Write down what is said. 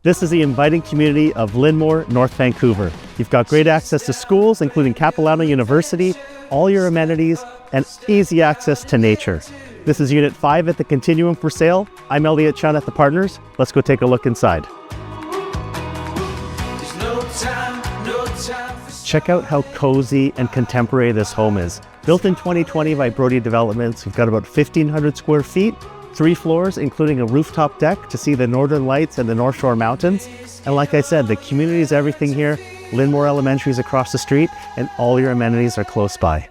This is the inviting community of Lynnmour, North Vancouver. You've got great access to schools, including Capilano University, all your amenities, and easy access to nature. This is Unit 5 at the CONTINUUM for sale. I'm Elliot Chun at the Partners. Let's go take a look inside. Check out how cozy and contemporary this home is. Built in 2020 by Brody Developments, we've got about 1,500 square feet, 3 floors, including a rooftop deck to see the Northern Lights and the North Shore Mountains. And like I said, the community is everything here. Lynnmour Elementary is across the street, and all your amenities are close by.